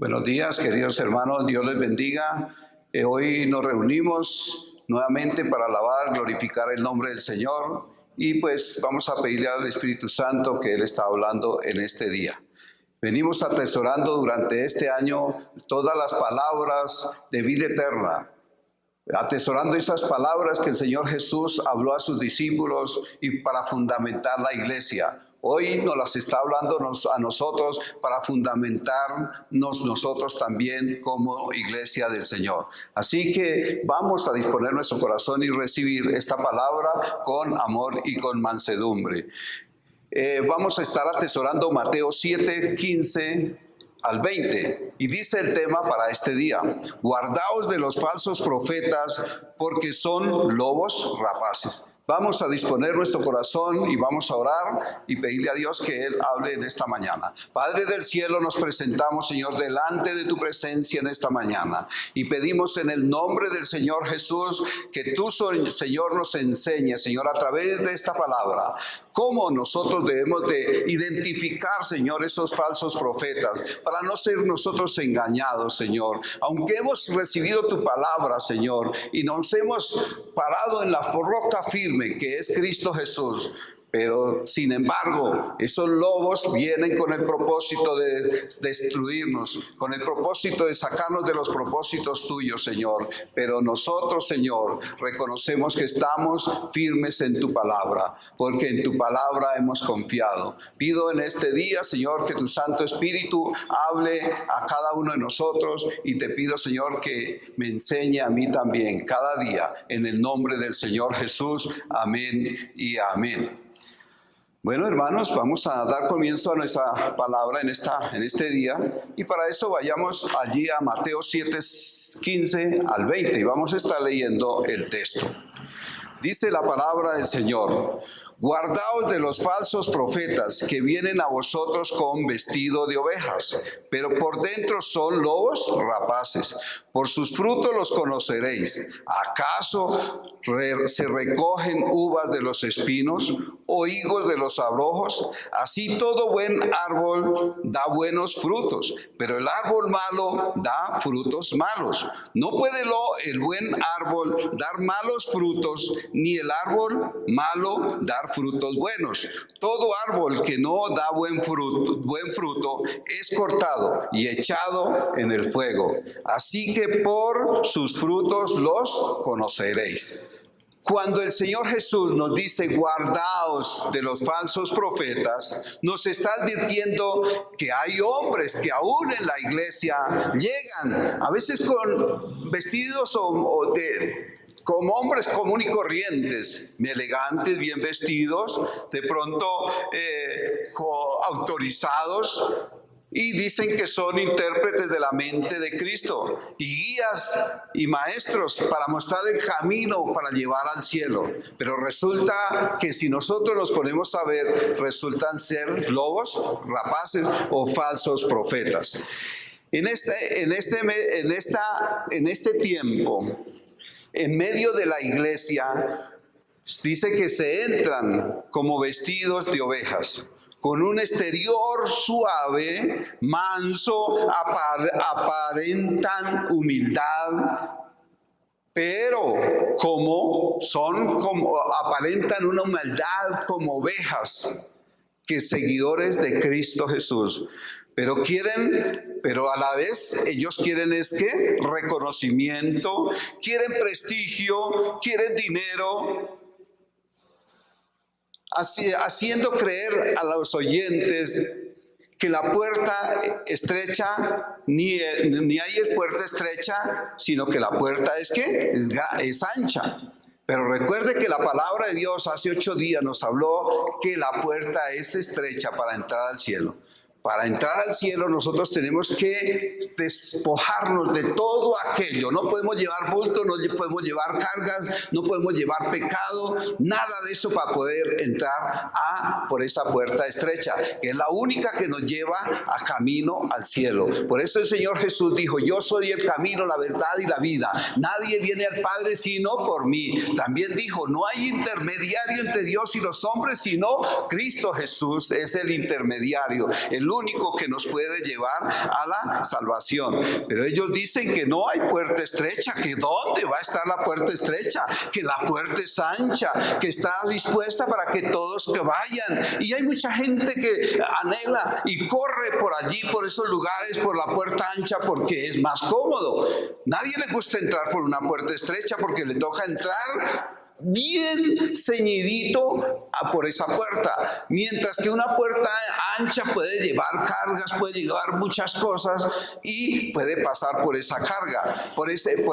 Buenos días, queridos hermanos, Dios les bendiga. Hoy nos reunimos nuevamente para alabar, glorificar el nombre del Señor y pues vamos a pedirle al Espíritu Santo que Él está hablando en este día. Venimos atesorando durante este año todas las palabras de vida eterna, atesorando esas palabras que el Señor Jesús habló a sus discípulos y para fundamentar la iglesia. Hoy nos las está hablando a nosotros para fundamentarnos nosotros también como iglesia del Señor. Así que vamos a disponer nuestro corazón y recibir esta palabra con amor y con mansedumbre. Vamos a estar atesorando Mateo 7, 15 al 20. Y dice el tema para este día: guardaos de los falsos profetas, porque son lobos rapaces. Vamos a disponer nuestro corazón y vamos a orar y pedirle a Dios que Él hable en esta mañana. Padre del cielo, nos presentamos, Señor, delante de tu presencia en esta mañana. Y pedimos en el nombre del Señor Jesús que tú, Señor, nos enseñes, Señor, a través de esta palabra, cómo nosotros debemos de identificar, Señor, esos falsos profetas, para no ser nosotros engañados, Señor. Aunque hemos recibido tu palabra, Señor, y nos hemos parado en la roca firme, que es Cristo Jesús, pero sin embargo esos lobos vienen con el propósito de destruirnos, con el propósito de sacarnos de los propósitos tuyos, Señor. Pero nosotros, Señor, reconocemos que estamos firmes en tu palabra, porque en tu palabra hemos confiado. Pido en este día, Señor, que tu Santo Espíritu hable a cada uno de nosotros, y te pido, Señor, que me enseñe a mí también cada día, en el nombre del Señor Jesús. Amén y amén. Bueno, hermanos, vamos a dar comienzo a nuestra palabra en este día, y para eso vayamos allí a Mateo 7, 15 al 20 y vamos a estar leyendo el texto. Dice la palabra del Señor: guardaos de los falsos profetas que vienen a vosotros con vestido de ovejas, pero por dentro son lobos rapaces. Por sus frutos los conoceréis. ¿Acaso se recogen uvas de los espinos o higos de los abrojos? Así todo buen árbol da buenos frutos, pero el árbol malo da frutos malos. No puede el buen árbol dar malos frutos, ni el árbol malo dar frutos buenos. Todo árbol que no da buen fruto es cortado y echado en el fuego. Así que por sus frutos los conoceréis. Cuando el Señor Jesús nos dice guardaos de los falsos profetas, nos está advirtiendo que hay hombres que aún en la iglesia llegan, a veces con vestidos como hombres comunes y corrientes, elegantes, bien vestidos, de pronto autorizados, y dicen que son intérpretes de la mente de Cristo y guías y maestros para mostrar el camino para llevar al cielo. Pero resulta que si nosotros nos ponemos a ver, resultan ser lobos rapaces o falsos profetas. En este tiempo, en medio de la iglesia, dice que se entran como vestidos de ovejas, con un exterior suave, manso, aparentan humildad, pero aparentan una humildad como ovejas, que seguidores de Cristo Jesús. Pero a la vez ellos quieren ¿qué? Reconocimiento, quieren prestigio, quieren dinero, haciendo creer a los oyentes que la puerta estrecha, ni hay puerta estrecha, sino que la puerta es ancha. Pero recuerde que la palabra de Dios hace 8 días nos habló que la puerta es estrecha para entrar al cielo. Para entrar al cielo nosotros tenemos que despojarnos de todo aquello. No podemos llevar bulto, no podemos llevar cargas, no podemos llevar pecado, nada de eso para poder entrar por esa puerta estrecha, que es la única que nos lleva a camino al cielo. Por eso el Señor Jesús dijo: yo soy el camino, la verdad y la vida. Nadie viene al Padre sino por mí. También dijo: no hay intermediario entre Dios y los hombres, sino Cristo Jesús es el intermediario. El el único que nos puede llevar a la salvación. Pero ellos dicen que no hay puerta estrecha, que ¿dónde va a estar la puerta estrecha? Que la puerta es ancha, que está dispuesta para que todos que vayan. Y hay mucha gente que anhela y corre por allí, por esos lugares, por la puerta ancha, porque es más cómodo. Nadie le gusta entrar por una puerta estrecha porque le toca entrar bien ceñidito por esa puerta, mientras que una puerta ancha puede llevar cargas, puede llevar muchas cosas y puede pasar por esa carga, por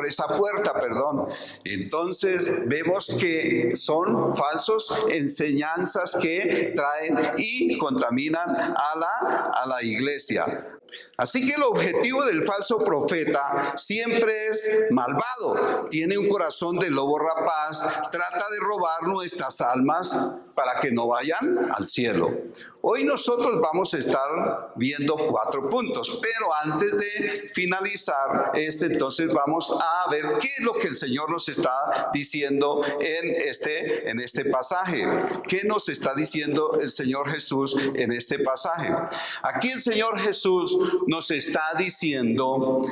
esa puerta, perdón. Entonces vemos que son falsos enseñanzas que traen y contaminan a la iglesia. Así que el objetivo del falso profeta siempre es malvado. Tiene un corazón de lobo rapaz, trata de robar nuestras almas para que no vayan al cielo. Hoy nosotros vamos a estar viendo 4 puntos, pero antes de finalizar entonces vamos a ver qué es lo que el Señor nos está diciendo en este pasaje. ¿Qué nos está diciendo el Señor Jesús en este pasaje? Aquí el Señor Jesús nos está diciendo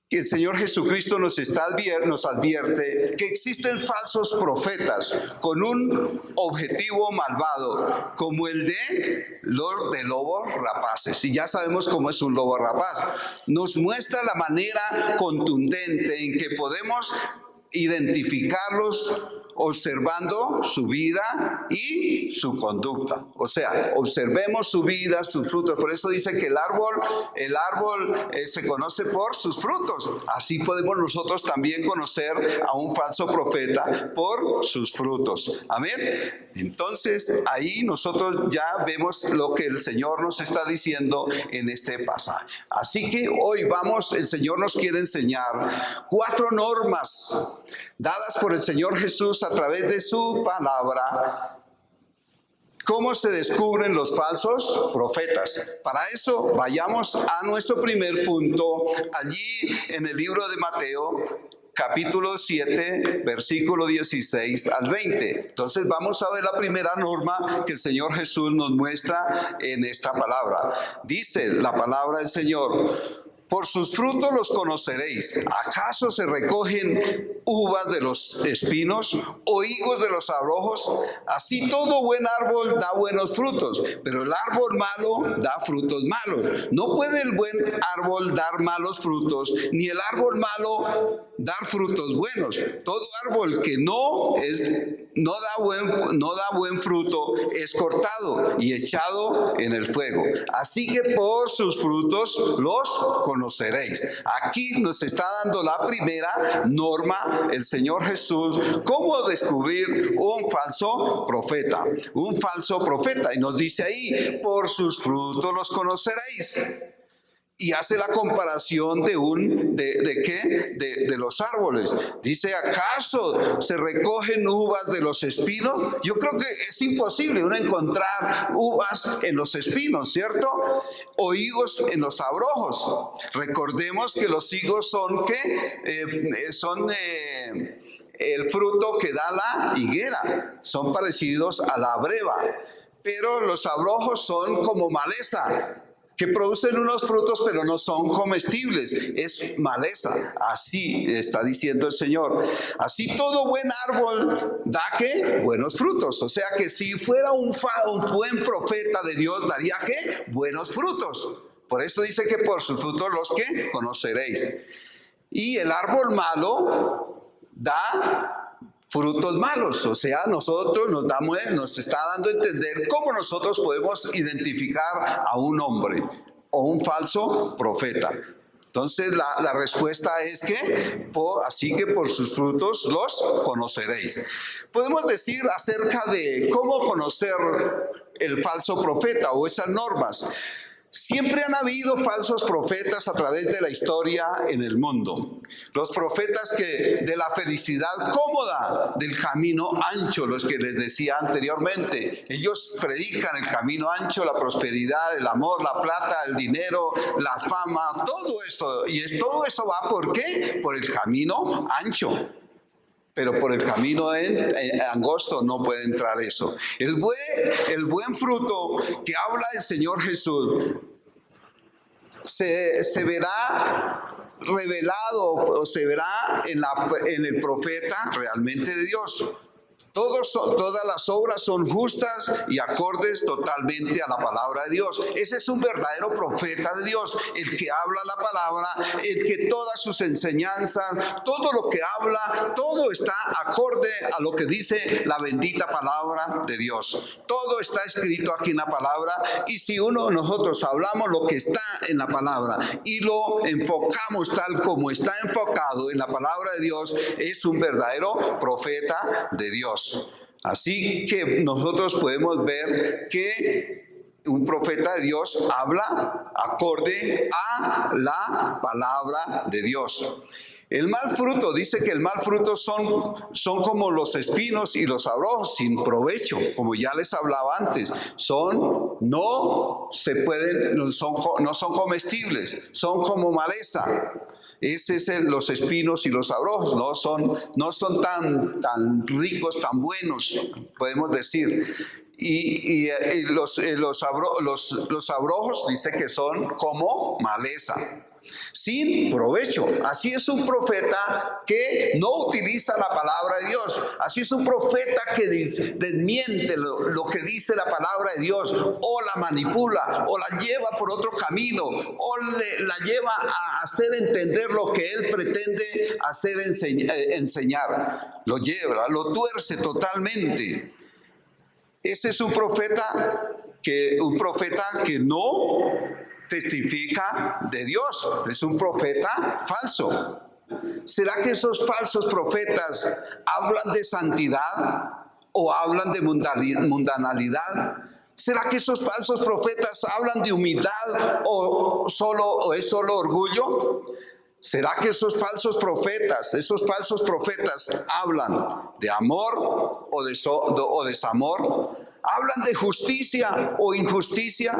que el Señor Jesucristo nos advierte que existen falsos profetas con un objetivo malvado, como el de lobos rapaces. Y ya sabemos cómo es un lobo rapaz. Nos muestra la manera contundente en que podemos identificarlos observando su vida y su conducta. O sea, observemos su vida, sus frutos. Por eso dice que el árbol se conoce por sus frutos. Así podemos nosotros también conocer a un falso profeta por sus frutos. Amén. Entonces, ahí nosotros ya vemos lo que el Señor nos está diciendo en este pasaje. Así que hoy el Señor nos quiere enseñar 4 normas dadas por el Señor Jesús a través de su palabra. ¿Cómo se descubren los falsos profetas? Para eso vayamos a nuestro primer punto, allí en el libro de Mateo, capítulo 7, versículo 16 al 20. Entonces vamos a ver la primera norma que el Señor Jesús nos muestra en esta palabra. Dice la palabra del Señor: por sus frutos los conoceréis. ¿Acaso se recogen uvas de los espinos o higos de los abrojos? Así todo buen árbol da buenos frutos, pero el árbol malo da frutos malos. No puede el buen árbol dar malos frutos, ni el árbol malo dar frutos buenos. Todo árbol que no da buen fruto es cortado y echado en el fuego. Así que por sus frutos los conoceréis. Aquí nos está dando la primera norma el Señor Jesús, cómo descubrir un falso profeta. Un falso profeta. Y nos dice ahí: por sus frutos los conoceréis. Y hace la comparación de los árboles. Dice: ¿acaso se recogen uvas de los espinos? Yo creo que es imposible uno encontrar uvas en los espinos, ¿cierto? O higos en los abrojos. Recordemos que los higos son el fruto que da la higuera. Son parecidos a la breva. Pero los abrojos son como maleza, que producen unos frutos pero no son comestibles, es maleza. Así está diciendo el Señor. Así todo buen árbol da ¿qué? Buenos frutos. O sea que si fuera un buen profeta de Dios, daría ¿qué? Buenos frutos. Por eso dice que por sus frutos los que conoceréis. Y el árbol malo da frutos malos. O sea, nosotros nos está dando a entender cómo nosotros podemos identificar a un hombre o un falso profeta. Entonces la respuesta es que así que por sus frutos los conoceréis. Podemos decir acerca de cómo conocer el falso profeta o esas normas. Siempre han habido falsos profetas a través de la historia en el mundo. Los profetas de la felicidad cómoda, del camino ancho, los que les decía anteriormente. Ellos predican el camino ancho, la prosperidad, el amor, la plata, el dinero, la fama, todo eso. Y todo eso va ¿por qué? Por el camino ancho. pero por el camino angosto no puede entrar eso. El buen fruto que habla el Señor Jesús se verá revelado o se verá en el profeta realmente de Dios. Todas las obras son justas y acordes totalmente a la palabra de Dios. Ese es un verdadero profeta de Dios, el que habla la palabra, el que todas sus enseñanzas, todo lo que habla, todo está acorde a lo que dice la bendita palabra de Dios. Todo está escrito aquí en la palabra, y si nosotros hablamos lo que está en la palabra y lo enfocamos tal como está enfocado en la palabra de Dios, es un verdadero profeta de Dios. Así que nosotros podemos ver que un profeta de Dios habla acorde a la palabra de Dios. El mal fruto, dice que el mal fruto son como los espinos y los abrojos, sin provecho, como ya les hablaba antes. No son comestibles, son como maleza. Ese es los espinos y los abrojos, no son tan ricos, tan buenos, podemos decir. Y los abrojos dice que son como maleza, sin provecho. Así es un profeta que no utiliza la palabra de Dios. Así es un profeta que desmiente lo que dice la palabra de Dios, o la manipula, o la lleva por otro camino, o la lleva a hacer entender lo que él pretende hacer enseñar. Lo lo tuerce totalmente. Ese es un profeta que no testifica de Dios, es un profeta falso. ¿Será que esos falsos profetas hablan de santidad o hablan de mundanalidad? ¿Será que esos falsos profetas hablan de humildad o es solo orgullo? ¿Será que esos falsos profetas hablan de amor o desamor? ¿Hablan de justicia o injusticia?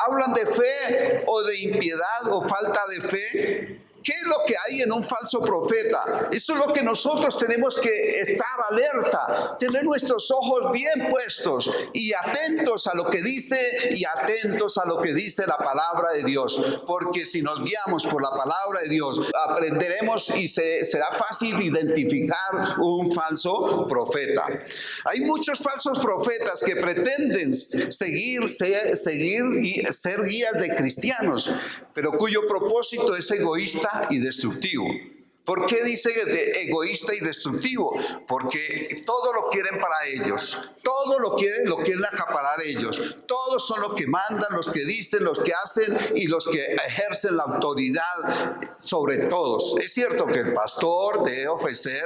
¿Hablan de fe o de impiedad o falta de fe? ¿Qué es lo que hay en un falso profeta? Eso es lo que nosotros tenemos que estar alerta, tener nuestros ojos bien puestos y atentos a lo que dice la palabra de Dios. Porque si nos guiamos por la palabra de Dios, aprenderemos y será fácil identificar un falso profeta. Hay muchos falsos profetas que pretenden ser guías de cristianos, pero cuyo propósito es egoísta y destructivo. ¿Por qué dice de egoísta y destructivo? Porque todo lo quieren para ellos, todo lo quieren acaparar ellos, todos son los que mandan, los que dicen, los que hacen y los que ejercen la autoridad sobre todos. Es cierto que el pastor debe ofrece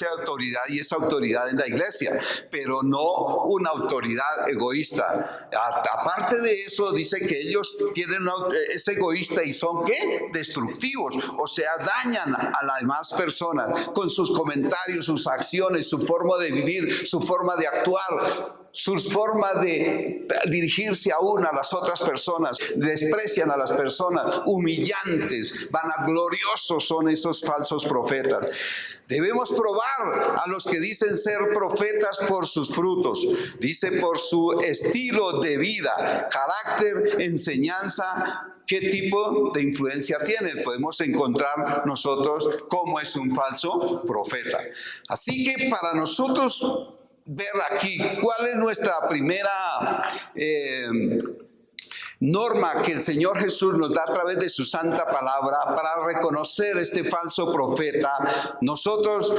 autoridad, y esa autoridad en la iglesia, pero no una autoridad egoísta. Aparte de eso, dice que ellos es egoísta y son ¿qué? Destructivos, o sea, dañan a las demás personas con sus comentarios, sus acciones, su forma de vivir, su forma de actuar, su forma de dirigirse a las otras personas. Desprecian a las personas, humillantes, vanagloriosos son esos falsos profetas. Debemos probar a los que dicen ser profetas por sus frutos. Dice por su estilo de vida, carácter, enseñanza. ¿Qué tipo de influencia tiene? Podemos encontrar nosotros cómo es un falso profeta. Así que para nosotros ver aquí cuál es nuestra primera norma que el Señor Jesús nos da a través de su santa palabra para reconocer este falso profeta. Nosotros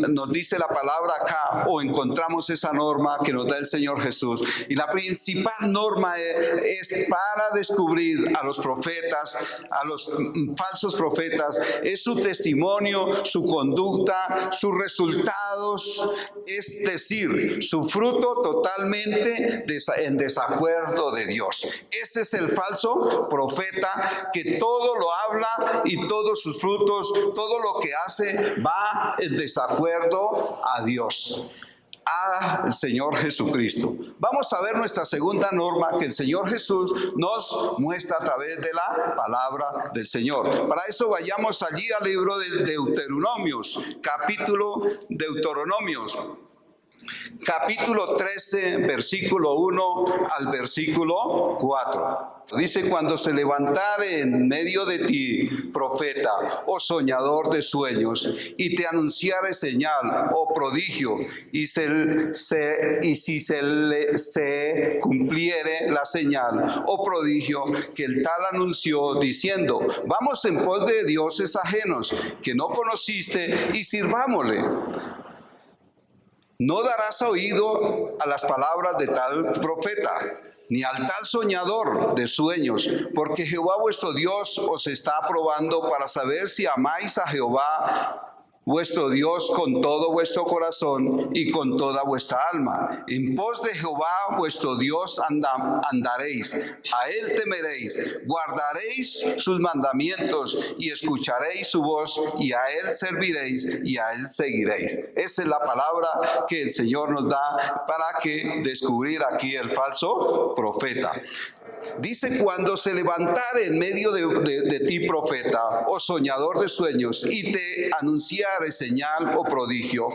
nos dice la palabra acá, o encontramos esa norma que nos da el Señor Jesús, y la principal norma es para descubrir a los profetas, a los falsos profetas, es su testimonio, su conducta, sus resultados, es decir, su fruto totalmente en desacuerdo de Dios. Ese es el falso profeta, que todo lo habla y todos sus frutos, todo lo que hace va en desacuerdo a Dios. al Señor Jesucristo. Vamos a ver nuestra segunda norma que el Señor Jesús nos muestra a través de la palabra del Señor. Para eso vayamos allí al libro de Deuteronomios, capítulo 13, versículo 1 al versículo 4. Dice: cuando se levantare en medio de ti profeta o soñador de sueños, y te anunciare señal o prodigio, y si se cumpliere la señal o prodigio que el tal anunció, diciendo: vamos en pos de dioses ajenos que no conociste y sirvámosle. No darás oído a las palabras de tal profeta, ni al tal soñador de sueños, porque Jehová vuestro Dios os está probando para saber si amáis a Jehová vuestro Dios con todo vuestro corazón y con toda vuestra alma. En pos de Jehová vuestro Dios andaréis, a él temeréis, guardaréis sus mandamientos y escucharéis su voz, y a él serviréis y a él seguiréis. Esa es la palabra que el Señor nos da para que descubrir aquí el falso profeta. Dice: cuando se levantare en medio de ti profeta o soñador de sueños, y te anunciare señal o prodigio.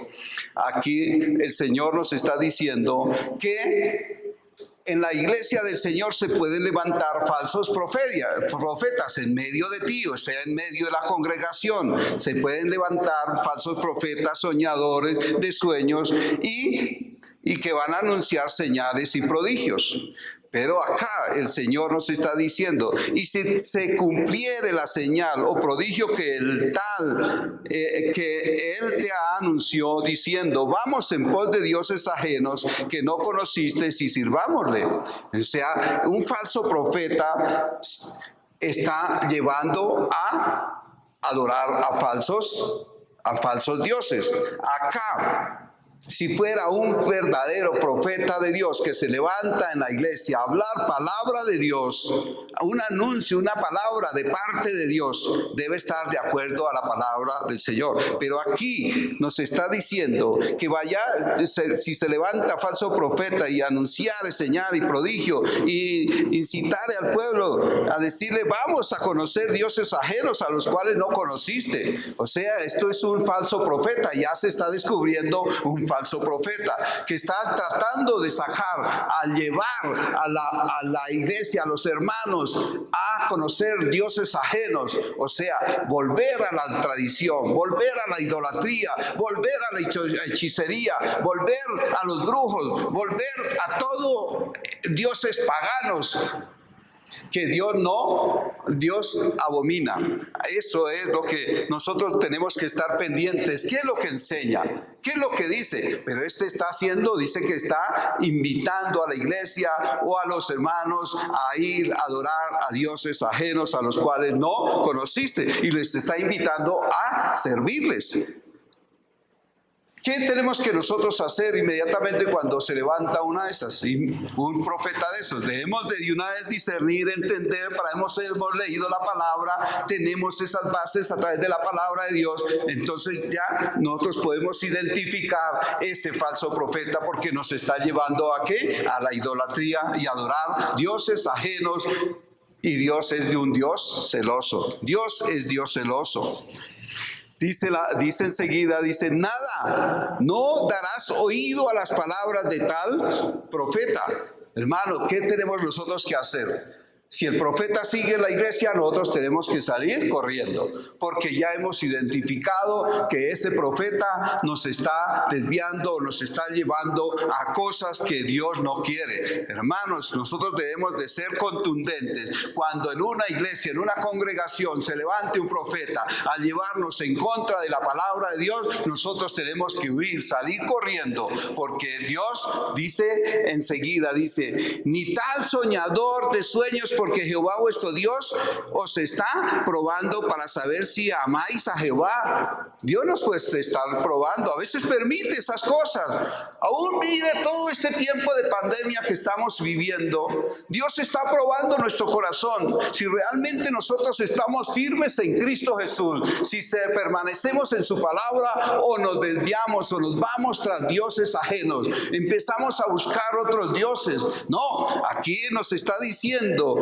Aquí el Señor nos está diciendo que en la iglesia del Señor se pueden levantar falsos profetas en medio de ti, o sea, en medio de la congregación. Se pueden levantar falsos profetas, soñadores de sueños y que van a anunciar señales y prodigios. Pero acá el Señor nos está diciendo: y si se cumpliere la señal o prodigio que el tal, que Él te anunció, diciendo: vamos en pos de dioses ajenos que no conociste y sirvámosle. O sea, un falso profeta está llevando a adorar a falsos dioses. Acá, si fuera un verdadero profeta de Dios que se levanta en la iglesia a hablar palabra de Dios, un anuncio, una palabra de parte de Dios, debe estar de acuerdo a la palabra del Señor. Pero aquí nos está diciendo que si se levanta falso profeta y anunciare señal y prodigio y incitare al pueblo a decirle: vamos a conocer dioses ajenos a los cuales no conociste. O sea, esto es un falso profeta. Ya se está descubriendo un falso profeta que está tratando de sacar, a llevar a la iglesia, a los hermanos, a conocer dioses ajenos. O sea, volver a la tradición, volver a la idolatría, volver a la hechicería, volver a los brujos, volver a todo dioses paganos que Dios abomina. Eso es lo que nosotros tenemos que estar pendientes. ¿Qué es lo que enseña? ¿Qué es lo que dice? Pero dice que está invitando a la iglesia o a los hermanos a ir a adorar a dioses ajenos a los cuales no conociste, y les está invitando a servirles. ¿Qué tenemos que nosotros hacer inmediatamente cuando se levanta una de esas? Un profeta de esos. Debemos de una vez discernir, entender, hemos leído la palabra, tenemos esas bases a través de la palabra de Dios. Entonces ya nosotros podemos identificar ese falso profeta, porque nos está llevando ¿a qué? A la idolatría y adorar dioses ajenos. Y Dios es de un Dios celoso. Dios es Dios celoso. Dice enseguida, nada, no darás oído a las palabras de tal profeta. Hermano, ¿qué tenemos nosotros que hacer? Si el profeta sigue en la iglesia, nosotros tenemos que salir corriendo, porque ya hemos identificado que ese profeta nos está desviando, nos está llevando a cosas que Dios no quiere. Hermanos, nosotros debemos de ser contundentes. Cuando en una iglesia, en una congregación, se levante un profeta a llevarnos en contra de la palabra de Dios, nosotros tenemos que huir, salir corriendo, porque Dios enseguida dice: ni tal soñador de sueños, porque Jehová vuestro Dios os está probando para saber si amáis a Jehová. Dios nos puede estar probando, a veces permite esas cosas. Aún mire todo este tiempo de pandemia que estamos viviendo, Dios está probando nuestro corazón. Si realmente nosotros estamos firmes en Cristo Jesús, si permanecemos en su palabra o nos desviamos o nos vamos tras dioses ajenos, empezamos a buscar otros dioses. No, aquí nos está diciendo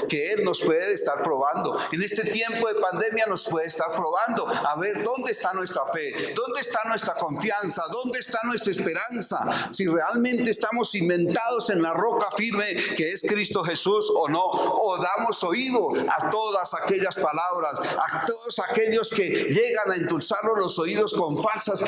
que Él nos puede estar probando. En este tiempo de pandemia nos puede estar probando. A ver, ¿dónde está nuestra fe? ¿Dónde está nuestra confianza? ¿Dónde está nuestra esperanza? Si realmente estamos cimentados en la roca firme que es Cristo Jesús o no, o damos oído a todas aquellas palabras, a todos aquellos que llegan a endulzarnos los oídos con falsas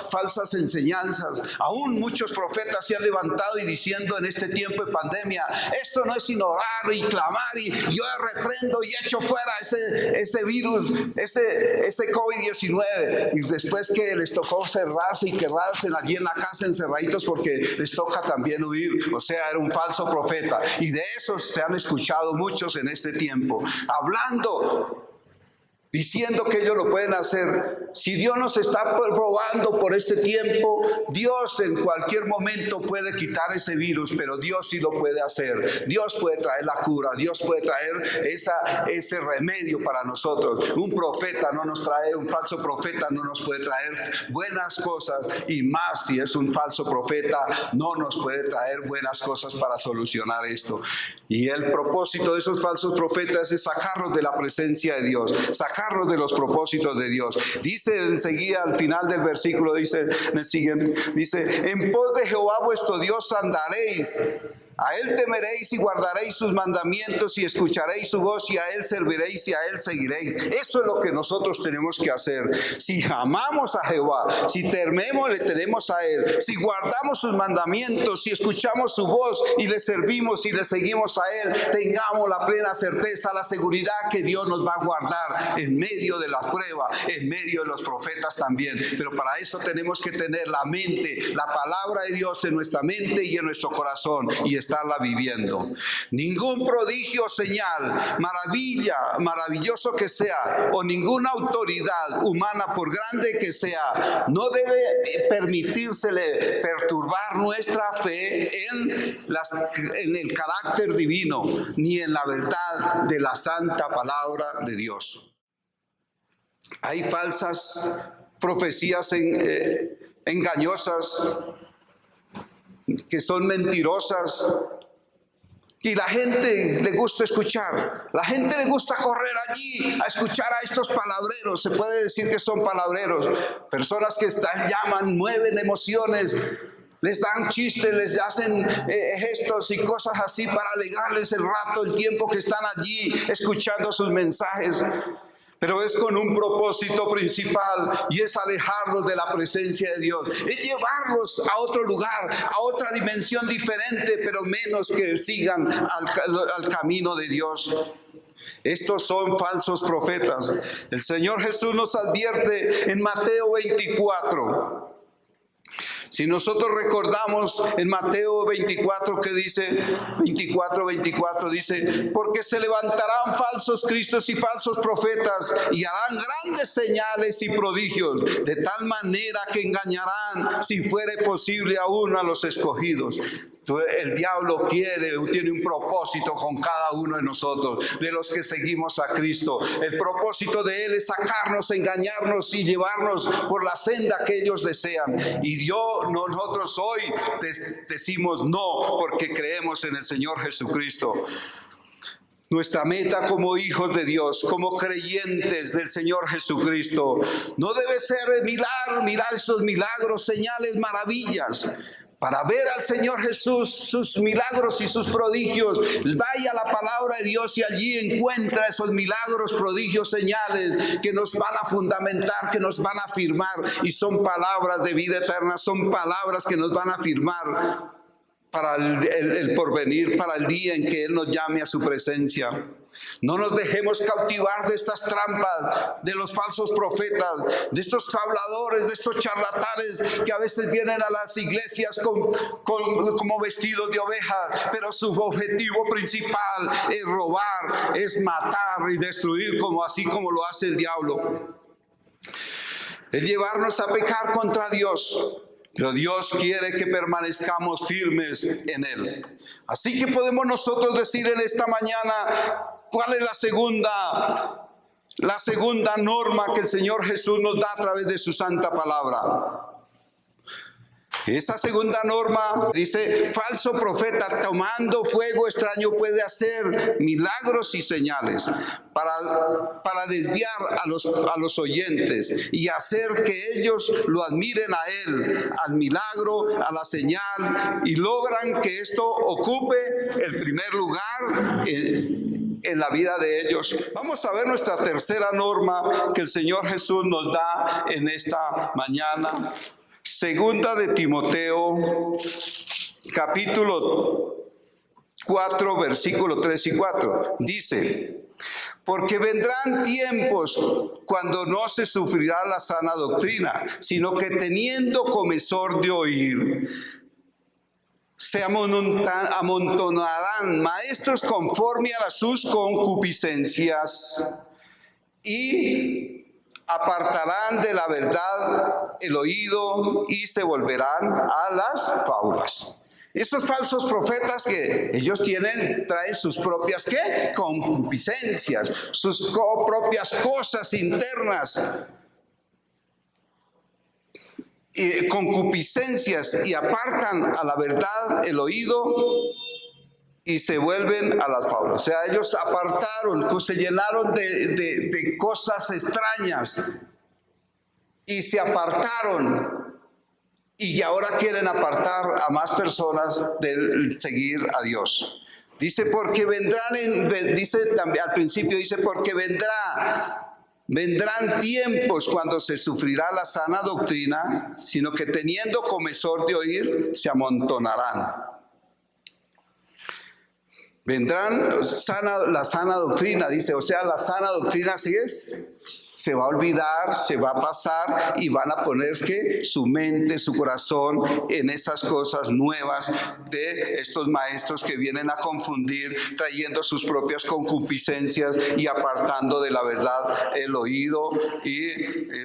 falsas enseñanzas. Aún muchos profetas se han levantado y diciendo en este tiempo de pandemia, esto no es sino orar y clamar y yo reprendo y echo fuera ese virus, ese COVID-19, y después que les tocó cerrarse y quedarse allí en la casa encerraditos porque les toca también huir. O sea, era un falso profeta, y de esos se han escuchado muchos en este tiempo, hablando, diciendo que ellos lo pueden hacer. Si Dios nos está probando por este tiempo, Dios en cualquier momento puede quitar ese virus, pero Dios sí lo puede hacer. Dios puede traer la cura, Dios puede traer ese remedio para nosotros. Un falso profeta no nos puede traer buenas cosas, y más si es un falso profeta, no nos puede traer buenas cosas para solucionar esto. Y el propósito de esos falsos profetas es sacarnos de la presencia de Dios, sacarnos de los propósitos de Dios. Dice enseguida al final del versículo, dice en el siguiente, dice, en pos de Jehová vuestro Dios andaréis, a Él temeréis y guardaréis sus mandamientos y escucharéis su voz y a Él serviréis y a Él seguiréis. Eso es lo que nosotros tenemos que hacer. Si amamos a Jehová, si tememos, le tenemos a Él, si guardamos sus mandamientos, si escuchamos su voz y le servimos y le seguimos a Él, tengamos la plena certeza, la seguridad que Dios nos va a guardar en medio de las pruebas, en medio de los profetas también. Pero para eso tenemos que tener la mente, la palabra de Dios en nuestra mente y en nuestro corazón, y estarla viviendo. Ningún prodigio, señal, maravilloso que sea, o ninguna autoridad humana, por grande que sea, no debe permitírsele perturbar nuestra fe en el carácter divino, ni en la verdad de la santa palabra de Dios. Hay falsas profecías engañosas, que son mentirosas, y la gente le gusta escuchar. La gente le gusta correr allí a escuchar a estos palabreros. Se puede decir que son palabreros, personas que llaman, mueven emociones, les dan chistes, les hacen gestos y cosas así para alegrarles el rato, el tiempo que están allí escuchando sus mensajes. Pero es con un propósito principal, y es alejarlos de la presencia de Dios, es llevarlos a otro lugar, a otra dimensión diferente, pero menos que sigan al camino de Dios. Estos son falsos profetas. El Señor Jesús nos advierte en Mateo 24. Si nosotros recordamos en Mateo 24 que dice, 24 dice, porque se levantarán falsos cristos y falsos profetas y harán grandes señales y prodigios, de tal manera que engañarán, si fuere posible, aún a los escogidos. El diablo tiene un propósito con cada uno de nosotros, de los que seguimos a Cristo. El propósito de Él es sacarnos, engañarnos y llevarnos por la senda que ellos desean. Y nosotros hoy decimos no, porque creemos en el Señor Jesucristo. Nuestra meta como hijos de Dios, como creyentes del Señor Jesucristo, no debe ser mirar esos milagros, señales, maravillas. Para ver al Señor Jesús, sus milagros y sus prodigios, vaya a la palabra de Dios y allí encuentra esos milagros, prodigios, señales que nos van a fundamentar, que nos van a afirmar, y son palabras de vida eterna, son palabras que nos van a afirmar para el porvenir, para el día en que Él nos llame a su presencia. No nos dejemos cautivar de estas trampas, de los falsos profetas, de estos habladores, de estos charlatanes que a veces vienen a las iglesias como vestidos de ovejas, pero su objetivo principal es robar, es matar y destruir, así como lo hace el diablo. es llevarnos a pecar contra Dios. Pero Dios quiere que permanezcamos firmes en Él. Así que podemos nosotros decir en esta mañana, ¿cuál es la segunda norma que el Señor Jesús nos da a través de su santa palabra? Esa segunda norma dice, falso profeta tomando fuego extraño puede hacer milagros y señales para desviar a los oyentes y hacer que ellos lo admiren a él, al milagro, a la señal, y logran que esto ocupe el primer lugar en la vida de ellos. Vamos a ver nuestra tercera norma que el Señor Jesús nos da en esta mañana. Segunda de Timoteo, capítulo 4, versículo 3 y 4. Dice, porque vendrán tiempos cuando no se sufrirá la sana doctrina, sino que teniendo comezón de oír, se amontonarán maestros conforme a sus concupiscencias y apartarán de la verdad el oído y se volverán a las fábulas. Esos falsos profetas que ellos traen sus propias ¿qué? Concupiscencias, sus propias cosas internas, y concupiscencias, y apartan a la verdad el oído y se vuelven a las fábulas. O sea, ellos apartaron, se llenaron de cosas extrañas y se apartaron, y ahora quieren apartar a más personas del seguir a Dios. Dice, porque dice también al principio, dice, porque vendrán tiempos cuando se sufrirá la sana doctrina, sino que teniendo comezón de oír, se amontonarán. Vendrán la sana doctrina, dice, o sea, la sana doctrina así es, se va a olvidar, se va a pasar, y van a poner que su mente, su corazón en esas cosas nuevas de estos maestros que vienen a confundir, trayendo sus propias concupiscencias y apartando de la verdad el oído, y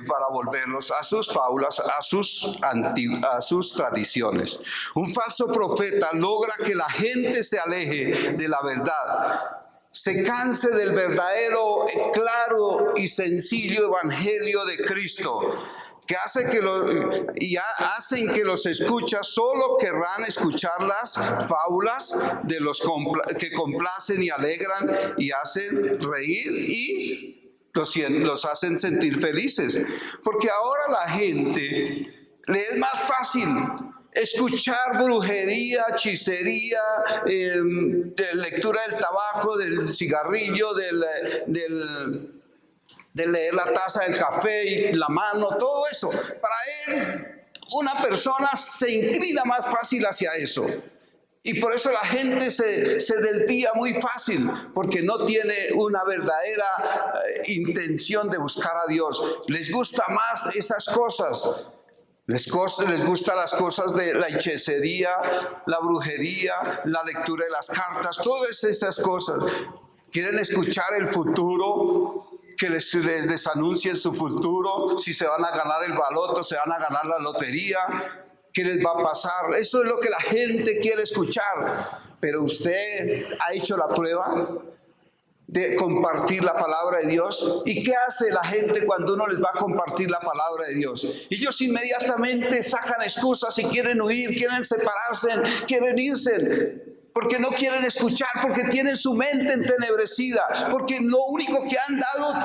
para volverlos a sus fábulas, a sus tradiciones. Un falso profeta logra que la gente se aleje de la verdad, se canse del verdadero, claro y sencillo evangelio de Cristo, que hacen que los escuchas solo querrán escuchar las fábulas de los que complacen y alegran y hacen reír y los hacen sentir felices. Porque ahora la gente le es más fácil escuchar brujería, hechicería, de lectura del tabaco, del cigarrillo, de leer la taza del café y la mano, todo eso. Para él, una persona se inclina más fácil hacia eso. Y por eso la gente se desvía muy fácil, porque no tiene una verdadera intención de buscar a Dios. Les gusta más esas cosas. Les gustan las cosas de la hechicería, la brujería, la lectura de las cartas, todas esas cosas. Quieren escuchar el futuro, que les anuncien su futuro, si se van a ganar el baloto, se van a ganar la lotería, qué les va a pasar. Eso es lo que la gente quiere escuchar. Pero usted ha hecho la prueba de compartir la palabra de Dios. ¿Y qué hace la gente cuando uno les va a compartir la palabra de Dios? Ellos inmediatamente sacan excusas y quieren huir, quieren separarse, quieren irse, porque no quieren escuchar, porque tienen su mente entenebrecida, porque lo único que han dado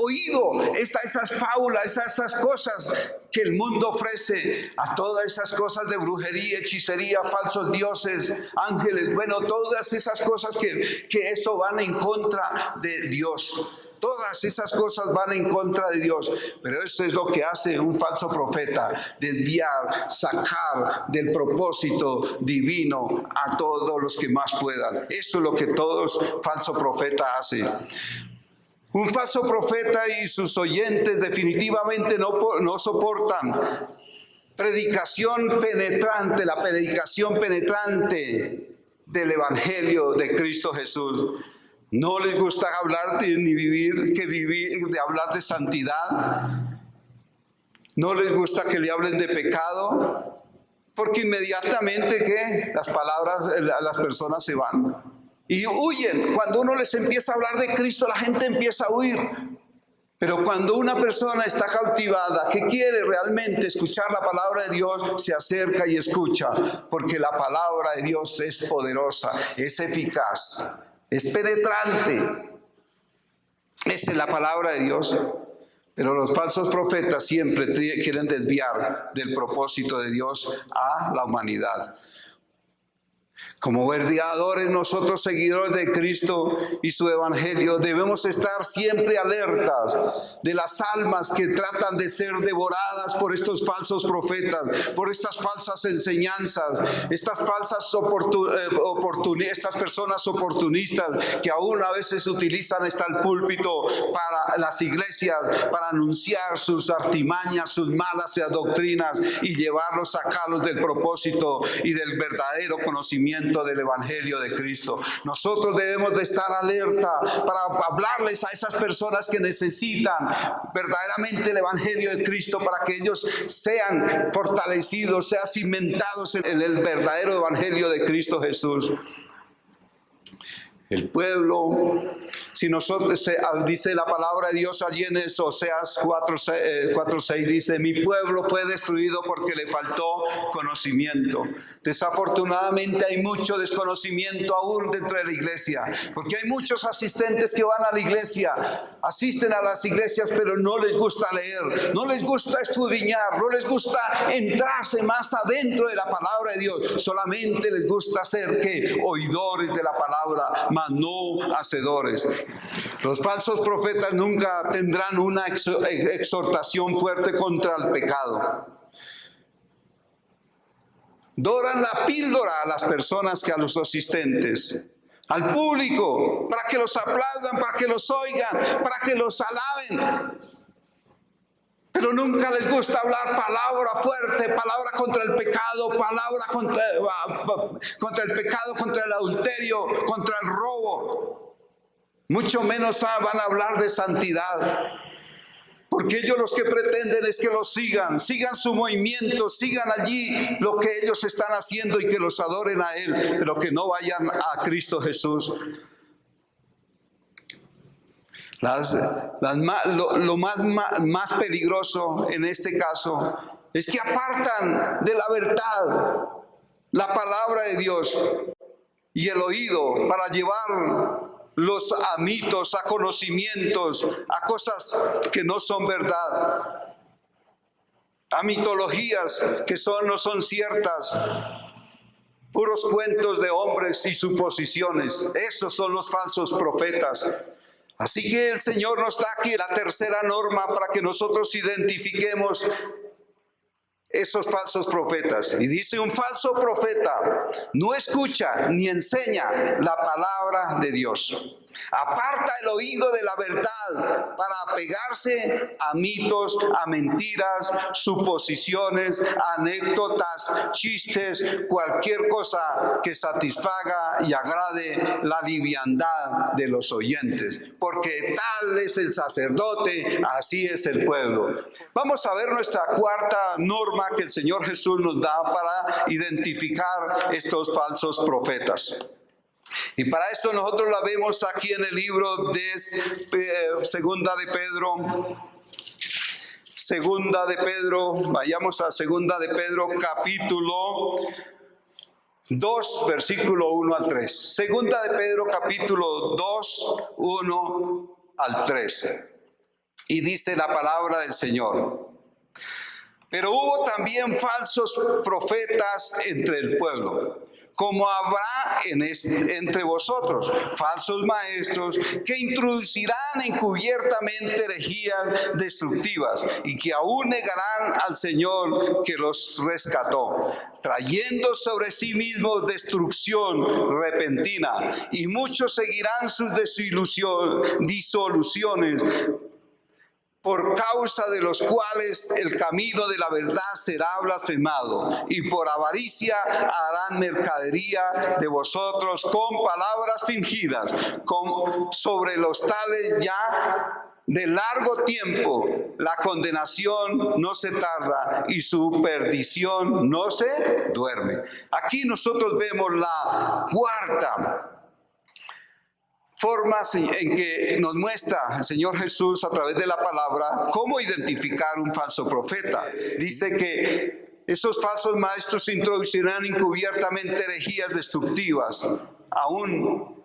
oído es a esas fábulas, esas cosas que el mundo ofrece, a todas esas cosas de brujería, hechicería, falsos dioses, ángeles, bueno, todas esas cosas que eso van en contra de Dios. Todas esas cosas van en contra de Dios, pero eso es lo que hace un falso profeta: desviar, sacar del propósito divino a todos los que más puedan. Eso es lo que todos falso profeta hace. Un falso profeta y sus oyentes definitivamente no soportan predicación penetrante, la predicación penetrante del Evangelio de Cristo Jesús. No les gusta hablar de hablar de santidad. No les gusta que le hablen de pecado, porque inmediatamente ¿qué? Las personas se van y huyen. Cuando uno les empieza a hablar de Cristo, la gente empieza a huir. Pero cuando una persona está cautivada, que quiere realmente escuchar la palabra de Dios, se acerca y escucha, porque la palabra de Dios es poderosa, es eficaz, es penetrante. Esa es la palabra de Dios. Pero los falsos profetas siempre quieren desviar del propósito de Dios a la humanidad. Como verdaderos nosotros, seguidores de Cristo y su evangelio, debemos estar siempre alertas de las almas que tratan de ser devoradas por estos falsos profetas, por estas falsas enseñanzas, estas personas oportunistas que aún a veces utilizan hasta el púlpito para las iglesias, para anunciar sus artimañas, sus malas doctrinas y llevarlos, sacarlos del propósito y del verdadero conocimiento del evangelio de Cristo. Nosotros debemos de estar alerta para hablarles a esas personas que necesitan verdaderamente el evangelio de Cristo, para que ellos sean fortalecidos, sean cimentados en el verdadero evangelio de Cristo Jesús. El pueblo, si nosotros, dice la palabra de Dios allí en Oseas 4:6, dice: mi pueblo fue destruido porque le faltó conocimiento. Desafortunadamente hay mucho desconocimiento aún dentro de la iglesia, porque hay muchos asistentes que van a la iglesia, asisten a las iglesias, pero no les gusta leer, no les gusta escudriñar, no les gusta entrarse más adentro de la palabra de Dios. Solamente les gusta ser ¿qué? Oidores de la palabra, mas no hacedores. Los falsos profetas nunca tendrán una exhortación fuerte contra el pecado. Doran la píldora a las personas, que a los asistentes, al público, para que los aplaudan, para que los oigan, para que los alaben. Pero nunca les gusta hablar palabra fuerte, palabra contra el pecado, palabra contra el pecado, contra el adulterio, contra el robo. Mucho menos van a hablar de santidad. Porque ellos los que pretenden es que los sigan su movimiento, sigan allí lo que ellos están haciendo y que los adoren a Él, pero que no vayan a Cristo Jesús. Lo más peligroso en este caso es que apartan de la verdad la palabra de Dios y el oído para llevarlos a mitos, a conocimientos, a cosas que no son verdad, a mitologías que no son ciertas, puros cuentos de hombres y suposiciones. Esos son los falsos profetas. Así que el Señor nos da aquí la tercera norma para que nosotros identifiquemos esos falsos profetas. Y dice: un falso profeta no escucha ni enseña la palabra de Dios. Aparta el oído de la verdad para apegarse a mitos, a mentiras, suposiciones, anécdotas, chistes, cualquier cosa que satisfaga y agrade la liviandad de los oyentes. Porque tal es el sacerdote, así es el pueblo. Vamos a ver nuestra cuarta norma que el Señor Jesús nos da para identificar estos falsos profetas. Y para eso nosotros la vemos aquí en el libro de Segunda de Pedro. Vayamos a Segunda de Pedro, capítulo 2, versículo 1 al 3. Segunda de Pedro, capítulo 2, 1 al 3. Y dice la palabra del Señor: pero hubo también falsos profetas entre el pueblo, como habrá entre vosotros falsos maestros que introducirán encubiertamente herejías destructivas y que aún negarán al Señor que los rescató, trayendo sobre sí mismos destrucción repentina. Y muchos seguirán sus disoluciones, por causa de los cuales el camino de la verdad será blasfemado, y por avaricia harán mercadería de vosotros con palabras fingidas. Sobre los tales ya de largo tiempo, la condenación no se tarda y su perdición no se duerme. Aquí nosotros vemos la cuarta forma en que nos muestra el Señor Jesús a través de la palabra cómo identificar un falso profeta. Dice que esos falsos maestros introducirán encubiertamente herejías destructivas, aún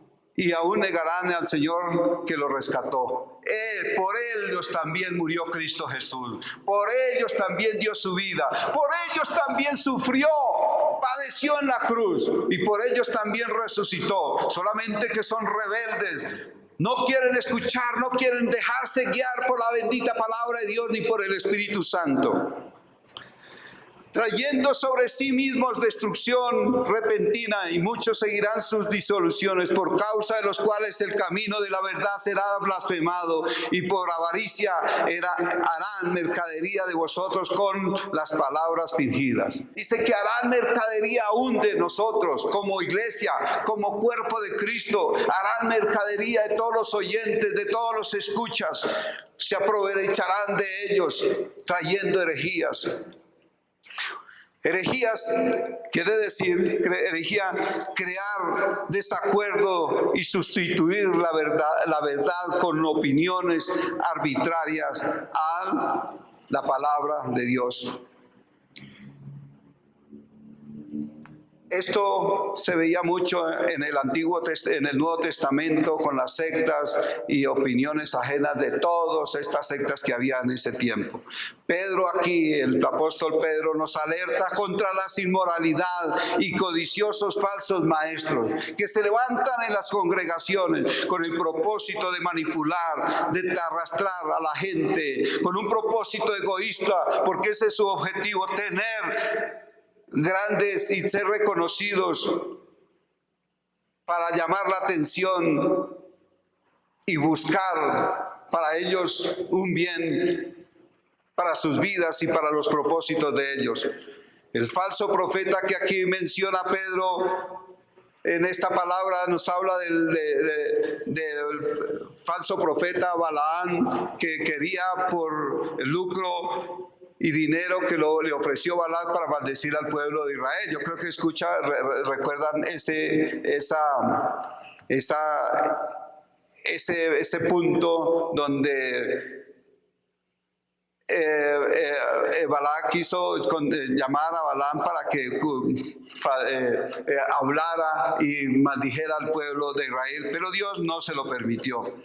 negarán al Señor que los rescató. Por ellos también murió Cristo Jesús, por ellos también dio su vida, por ellos también sufrió, padeció en la cruz y por ellos también resucitó. Solamente que son rebeldes, no quieren escuchar, no quieren dejarse guiar por la bendita palabra de Dios ni por el Espíritu Santo, trayendo sobre sí mismos destrucción repentina, y muchos seguirán sus disoluciones, por causa de los cuales el camino de la verdad será blasfemado, y por avaricia harán mercadería de vosotros con las palabras fingidas. Dice que harán mercadería aún de nosotros como iglesia, como cuerpo de Cristo. Harán mercadería de todos los oyentes, de todos los escuchas. Se aprovecharán de ellos trayendo herejías. Herejías quiere decir, crear desacuerdo y sustituir la verdad con opiniones arbitrarias a la palabra de Dios. Esto se veía mucho en el Nuevo Testamento con las sectas y opiniones ajenas de todas estas sectas que había en ese tiempo. Pedro aquí, el apóstol Pedro, nos alerta contra la inmoralidad y codiciosos falsos maestros que se levantan en las congregaciones con el propósito de manipular, de arrastrar a la gente, con un propósito egoísta, porque ese es su objetivo, tener grandes y ser reconocidos para llamar la atención y buscar para ellos un bien para sus vidas y para los propósitos de ellos. El falso profeta que aquí menciona Pedro en esta palabra nos habla del falso profeta Balaam, que quería por el lucro y dinero que le ofreció Balac para maldecir al pueblo de Israel. Yo creo que recuerdan ese punto donde Balac quiso llamar a Balaam para que hablara y maldijera al pueblo de Israel, pero Dios no se lo permitió.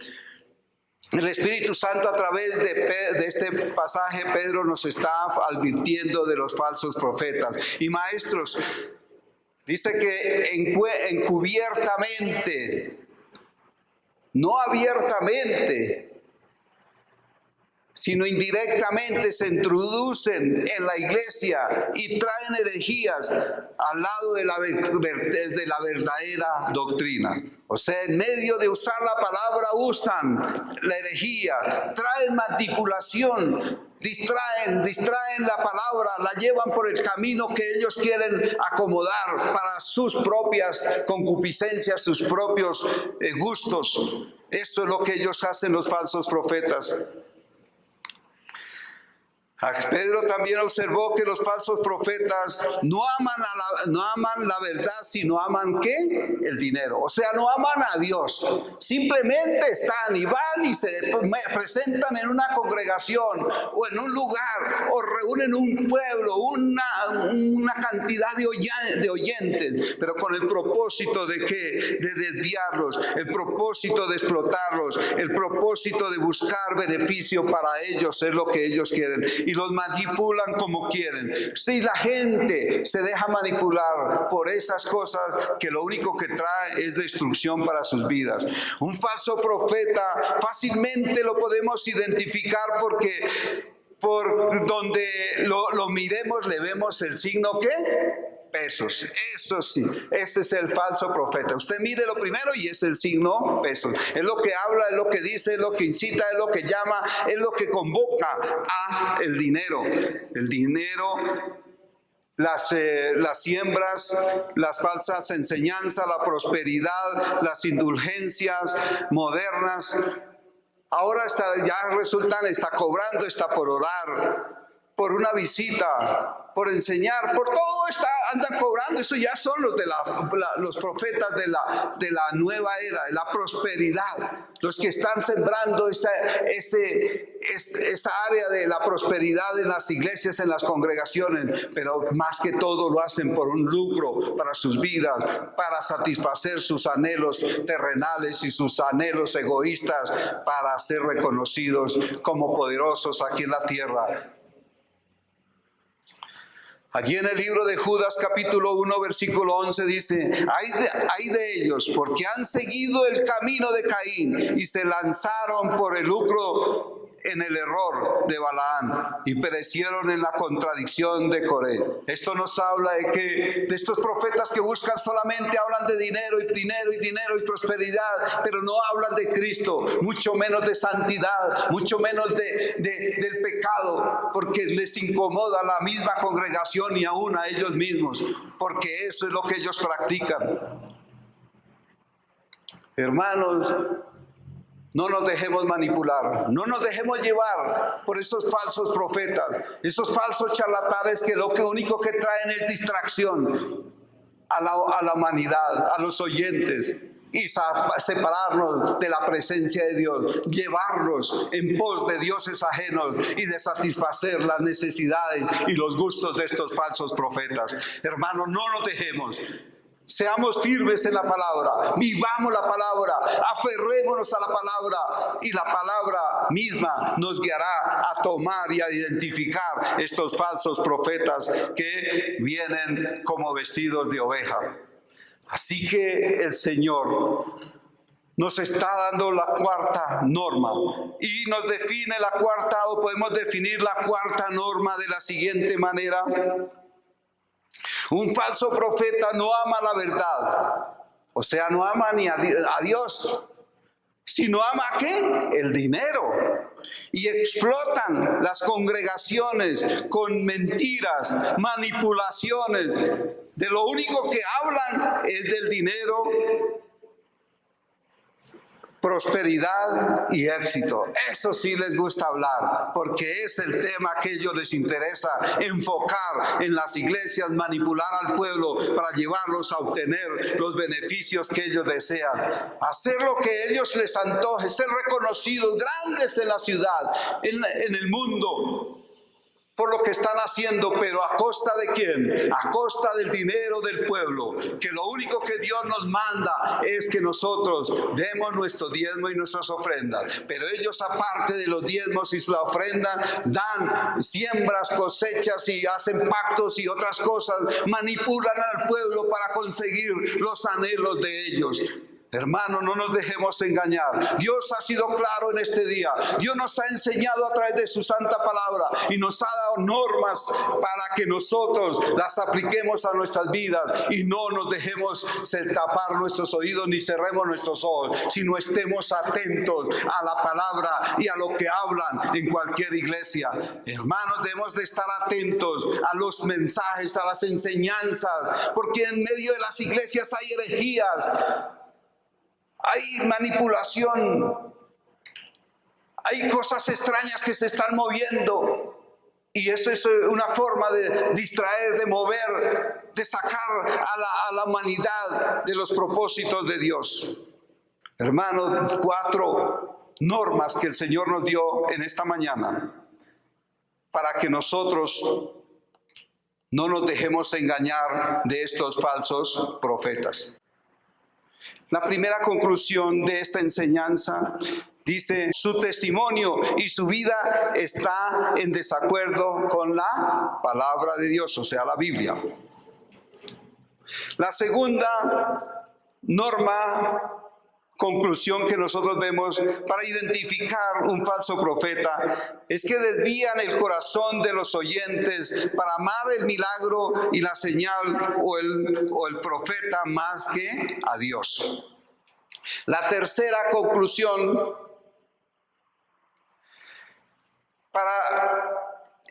El Espíritu Santo, a través de este pasaje, Pedro nos está advirtiendo de los falsos profetas y maestros. Dice que encubiertamente, no abiertamente, sino indirectamente se introducen en la iglesia y traen herejías al lado de la verdadera doctrina. O sea, en medio de usar la palabra, usan la herejía, traen manipulación, distraen la palabra, la llevan por el camino que ellos quieren acomodar para sus propias concupiscencias, sus propios gustos. Eso es lo que ellos hacen, los falsos profetas. Pedro también observó que los falsos profetas no aman la verdad, sino aman ¿qué? El dinero. O sea, no aman a Dios. Simplemente están y van y se presentan en una congregación o en un lugar o reúnen un pueblo, una cantidad de oyentes, pero con el propósito de ¿qué? De desviarlos, el propósito de explotarlos, el propósito de buscar beneficio para ellos, es lo que ellos quieren. Y los manipulan como quieren. Si la gente se deja manipular por esas cosas, que lo único que trae es destrucción para sus vidas. Un falso profeta fácilmente lo podemos identificar porque por donde lo miremos le vemos el signo ¿qué? Pesos. Eso sí, ese es el falso profeta. Usted mire lo primero y es el signo pesos. Es lo que habla, es lo que dice, es lo que incita, es lo que llama, es lo que convoca a el dinero. El dinero, las siembras, las falsas enseñanzas, la prosperidad, las indulgencias modernas. Ahora está cobrando, está por orar, por una visita, por enseñar, por todo andan cobrando. Eso ya son los profetas de la nueva era, de la prosperidad, los que están sembrando esa área de la prosperidad en las iglesias, en las congregaciones, pero más que todo lo hacen por un lucro para sus vidas, para satisfacer sus anhelos terrenales y sus anhelos egoístas, para ser reconocidos como poderosos aquí en la tierra. Allí en el libro de Judas capítulo 1 versículo 11 dice: hay de ellos, porque han seguido el camino de Caín y se lanzaron por el lucro en el error de Balaam y perecieron en la contradicción de Coré. Esto nos habla de estos profetas que buscan solamente, hablan de dinero y dinero y dinero y prosperidad, pero no hablan de Cristo, mucho menos de santidad, mucho menos del pecado, porque les incomoda la misma congregación y aún a ellos mismos, porque eso es lo que ellos practican. Hermanos, no nos dejemos manipular, no nos dejemos llevar por esos falsos profetas, esos falsos charlatanes que lo único que traen es distracción a la humanidad, a los oyentes, y separarnos de la presencia de Dios, llevarlos en pos de dioses ajenos y de satisfacer las necesidades y los gustos de estos falsos profetas. Hermanos, no nos dejemos. Seamos firmes en la palabra, vivamos la palabra, aferrémonos a la palabra, y la palabra misma nos guiará a tomar y a identificar estos falsos profetas que vienen como vestidos de oveja. Así que el Señor nos está dando la cuarta norma y nos define la cuarta, o podemos definir la cuarta norma de la siguiente manera: un falso profeta no ama la verdad, o sea, no ama ni a Dios, sino ama ¿qué? El dinero. Y explotan las congregaciones con mentiras, manipulaciones. De lo único que hablan es del dinero, prosperidad y éxito. Eso sí les gusta hablar, porque es el tema que a ellos les interesa enfocar en las iglesias, manipular al pueblo para llevarlos a obtener los beneficios que ellos desean, hacer lo que a ellos les antoje, ser reconocidos, grandes en la ciudad, en el mundo, por lo que están haciendo, pero ¿a costa de quién? A costa del dinero del pueblo, que lo único que Dios nos manda es que nosotros demos nuestro diezmo y nuestras ofrendas, pero ellos, aparte de los diezmos y su ofrenda, dan siembras, cosechas y hacen pactos y otras cosas, manipulan al pueblo para conseguir los anhelos de ellos. Hermano, no nos dejemos engañar. Dios ha sido claro en este día. Dios nos ha enseñado a través de su santa palabra y nos ha dado normas para que nosotros las apliquemos a nuestras vidas y no nos dejemos tapar nuestros oídos ni cerremos nuestros ojos, sino estemos atentos a la palabra y a lo que hablan en cualquier iglesia. Hermanos, debemos de estar atentos a los mensajes, a las enseñanzas, porque en medio de las iglesias hay herejías, hay manipulación, hay cosas extrañas que se están moviendo, y eso es una forma de distraer, de mover, de sacar a la humanidad de los propósitos de Dios. Hermanos, 4 normas que el Señor nos dio en esta mañana para que nosotros no nos dejemos engañar de estos falsos profetas. La primera conclusión de esta enseñanza dice: su testimonio y su vida está en desacuerdo con la palabra de Dios, o sea, la Biblia. La segunda conclusión que nosotros vemos para identificar un falso profeta es que desvían el corazón de los oyentes para amar el milagro y la señal o el profeta más que a Dios. La tercera conclusión para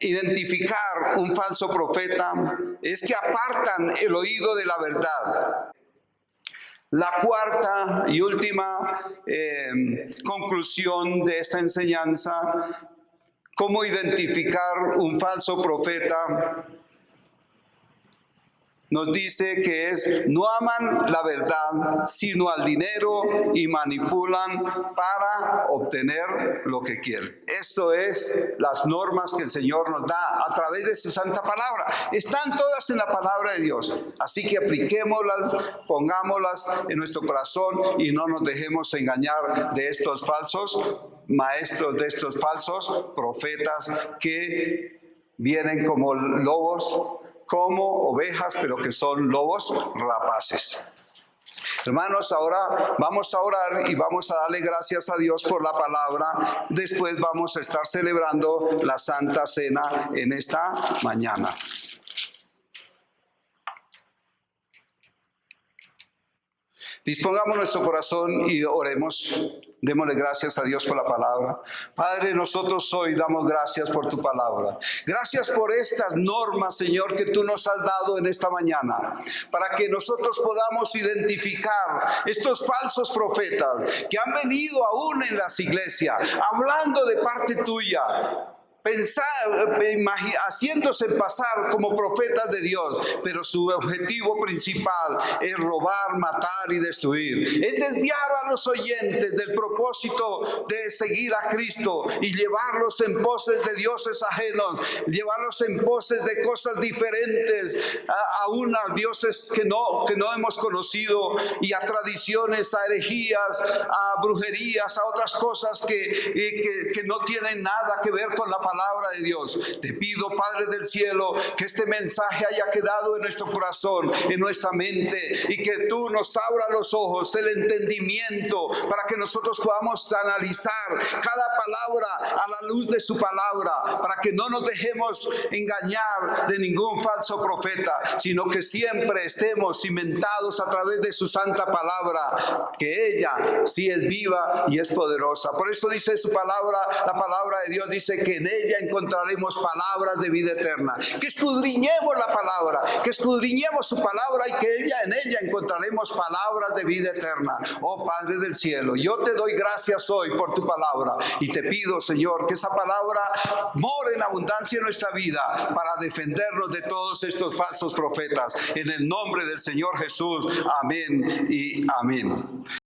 identificar un falso profeta es que apartan el oído de la verdad. La cuarta y última conclusión de esta enseñanza: ¿cómo identificar un falso profeta? Nos dice que no aman la verdad, sino al dinero, y manipulan para obtener lo que quieren. Esto es las normas que el Señor nos da a través de su santa palabra. Están todas en la palabra de Dios. Así que apliquémoslas, pongámoslas en nuestro corazón y no nos dejemos engañar de estos falsos maestros, de estos falsos profetas que vienen como lobos, como ovejas, pero que son lobos rapaces. Hermanos, ahora vamos a orar y vamos a darle gracias a Dios por la palabra. Después vamos a estar celebrando la Santa Cena en esta mañana. Dispongamos nuestro corazón y oremos. Démosle gracias a Dios por la palabra. Padre, nosotros hoy damos gracias por tu palabra. Gracias por estas normas, Señor, que tú nos has dado en esta mañana, para que nosotros podamos identificar estos falsos profetas que han venido aún en las iglesias, hablando de parte tuya, haciéndose pasar como profetas de Dios, pero su objetivo principal es robar, matar y destruir. Es desviar a los oyentes del propósito de seguir a Cristo y llevarlos en poses de dioses ajenos, llevarlos en poses de cosas diferentes, aún a dioses que no hemos conocido, y a tradiciones, a herejías, a brujerías, a otras cosas que no tienen nada que ver con la palabra de Dios. Te pido, Padre del cielo, que este mensaje haya quedado en nuestro corazón, en nuestra mente, y que tú nos abras los ojos, el entendimiento, para que nosotros podamos analizar cada palabra a la luz de su palabra, para que no nos dejemos engañar de ningún falso profeta, sino que siempre estemos cimentados a través de su santa palabra, que ella sí es viva y es poderosa. Por eso dice su palabra, la palabra de Dios dice que en ella encontraremos palabras de vida eterna. Que escudriñemos la palabra, que escudriñemos su palabra, y que en ella encontraremos palabras de vida eterna. Oh Padre del cielo, yo te doy gracias hoy por tu palabra, y te pido, Señor, que esa palabra more en abundancia en nuestra vida para defendernos de todos estos falsos profetas. En el nombre del Señor Jesús, amén y amén.